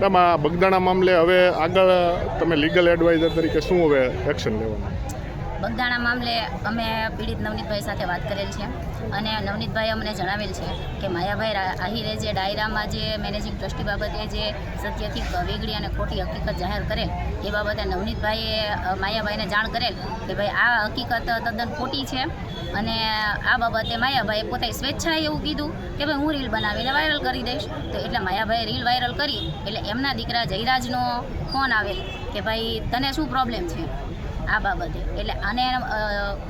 આમાં બગદાણા મામલે હવે આગળ તમે લીગલ એડવાઇઝર તરીકે શું હવે એક્શન લેવાનું? બગદાણા મામલે અમે પીડિત નવનીતભાઈ સાથે વાત કરેલ છે અને નવનીતભાઈ અમને જણાવેલ છે કે માયાભાઈ આહિરે જે ડાયરામાં જે મેનેજિંગ ટ્રસ્ટી બાબતે જે સત્યથી વેગળી અને ખોટી હકીકત જાહેર કરેલ એ બાબતે નવનીતભાઈએ માયાભાઈને જાણ કરેલ કે ભાઈ આ હકીકત તદ્દન ખોટી છે અને આ બાબતે માયાભાઈએ પોતે સ્વેચ્છાએ એવું કીધું કે ભાઈ હું રીલ બનાવીને વાયરલ કરી દઈશ. તો એટલે માયાભાઈએ રીલ વાયરલ કરી એટલે એમના દીકરા જયરાજનો ફોન આવેલ કે ભાઈ તને શું પ્રોબ્લેમ છે આ બાબતે. એટલે આને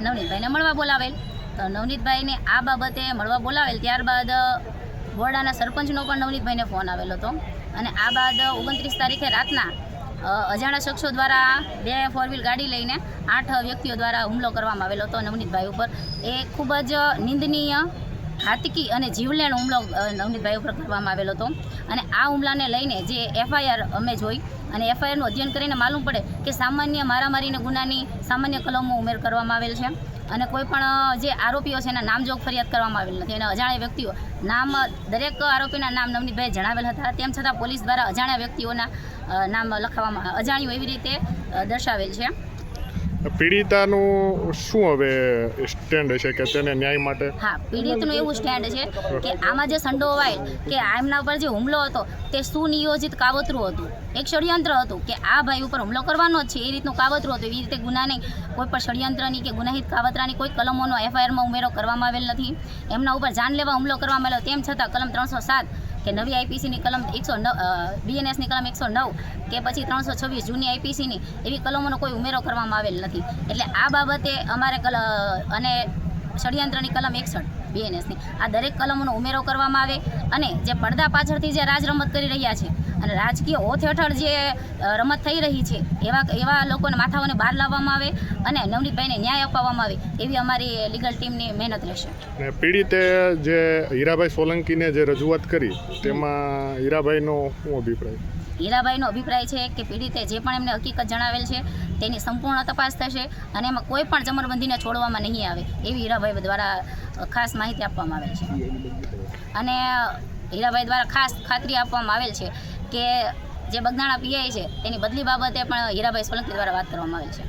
નવનીતભાઈને મળવા બોલાવેલ. તો નવનીતભાઈને આ બાબતે મળવા બોલાવેલ ત્યારબાદ બોરડાના સરપંચનો પણ નવનીતભાઈને ફોન આવેલો હતો અને આ બાદ 29 તારીખે રાતના અજાણ્યા શખ્સો દ્વારા 2 4 ગાડી લઈને 8 વ્યક્તિઓ દ્વારા હુમલો કરવામાં આવેલો હતો નવનીતભાઈ ઉપર. એ ખૂબ જ નિંદનીય, ઘાતકી અને જીવલેણ હુમલો નવનીતભાઈ ઉપર કરવામાં આવેલો હતો. અને આ હુમલાને લઈને જે FIR અમે જોઈ અને FIRનું અધ્યયન કરીને માલુમ પડે કે સામાન્ય મારામારીના ગુનાની સામાન્ય કલમો ઉમેર કરવામાં આવેલ છે અને કોઈ પણ જે આરોપીઓ છે એના નામજોગ ફરિયાદ કરવામાં આવેલ નથી. અને અજાણ્યા વ્યક્તિઓ નામ દરેક આરોપીના નામ નવનીતભાઈએ જણાવેલ હતા. તેમ છતાં પોલીસ દ્વારા અજાણ્યા વ્યક્તિઓના નામ લખાવવામાં અજાણ્યું એવી રીતે દર્શાવેલ છે. પીડિતાનું શું હવે સ્ટેન્ડ છે કે તેને ન્યાય માટે? હા, પીડિતનું એવું સ્ટેન્ડ છે કે આમાં જે સંડોવાયેલ કે એમના ઉપર જે હુમલો હતો તે સુનિયોજિત કાવતરું હતું, એક ષડયંત્ર હતું કે આ ભાઈ ઉપર હુમલો કરવાનો જ છે એ રીતનું કાવતરું હતું. એવી રીતે ગુનાની કોઈ પણ ષડયંત્રની કે ગુનાહિત કાવતરાની કોઈ કલમોનો FIRમાં ઉમેરો કરવામાં આવેલ નથી. એમના ઉપર જાનલેવા હુમલો કરવામાં આવેલો. તેમ છતાં કલમ 307 કે નવી IPCની કલમ 109, BNSની કલમ 109 કે પછી 326 જૂની IPCની એવી કલમોનો કોઈ ઉમેરો કરવામાં આવેલ નથી. એટલે આ બાબતે અમારે અને ષડયંત્રની કલમ 61 BNSની આ દરેક કલમોનો ઉમેરો કરવામાં આવે અને જે પડદા પાછળથી જે રાજ રમત કરી રહ્યા છે અને રાજકીય ઓથ હેઠળ જે રમત થઈ રહી છે એવા લોકોને માથાઓને બહાર લાવવામાં આવે અને નવનીતભાઈને ન્યાય અપાવવામાં આવે એવી અમારી લીગલ ટીમની મહેનત રહેશે. પીડિતે જે હીરાભાઈ સોલંકીને જે રજૂઆત કરી તેમાં હીરાભાઈનો શું અભિપ્રાય? હીરાભાઈનો અભિપ્રાય છે કે પીડિતે જે પણ એમને હકીકત જણાવેલ છે તેની સંપૂર્ણ તપાસ થશે અને એમાં કોઈ પણ જમરબંધીને છોડવામાં નહીં આવે એવી હીરાભાઈ દ્વારા ખાસ માહિતી આપવામાં આવેલ છે. અને હીરાભાઈ દ્વારા ખાસ ખાતરી આપવામાં આવેલ છે કે જે બગદાણા PI છે તેની બદલી બાબતે પણ હીરાભાઈ સોલંકી દ્વારા વાત કરવામાં આવેલ છે.